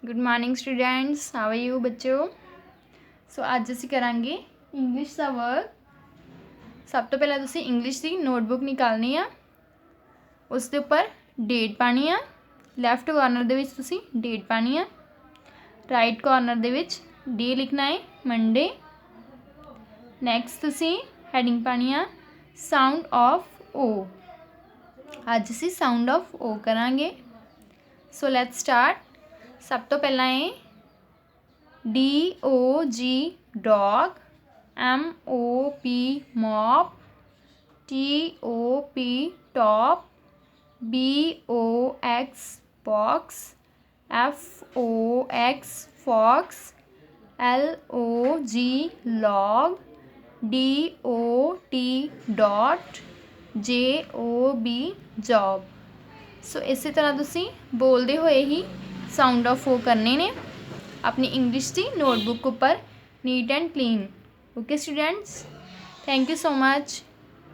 Good morning students, how are you बच्चों। So अज असीं करांगे इंग्लिश का वर्क। सब तो पहला तुसीं इंग्लिश की नोटबुक निकालनी आ, उसके उपर डेट पानी आ। लैफ्ट कॉर्नर दे विच तुसीं डेट पानी आ, राइट कॉर्नर दे विच डे लिखना है मंडे। नैक्सट तुसीं हैडिंग पानी आ साउंड ऑफ ओ। अज असीं साउंड ऑफ ओ करांगे। So let's start. सब तो पहला है DOG dog, MOP mop, TOP top, BOX box, FOX fox, LOG log, DOT dot, JOB job. So इस तरह तुसीं बोलते हुए ही साउंड ऑफ ओ करने ने अपनी इंग्लिश की नोटबुक उपर neat and clean. Okay students, thank you so much.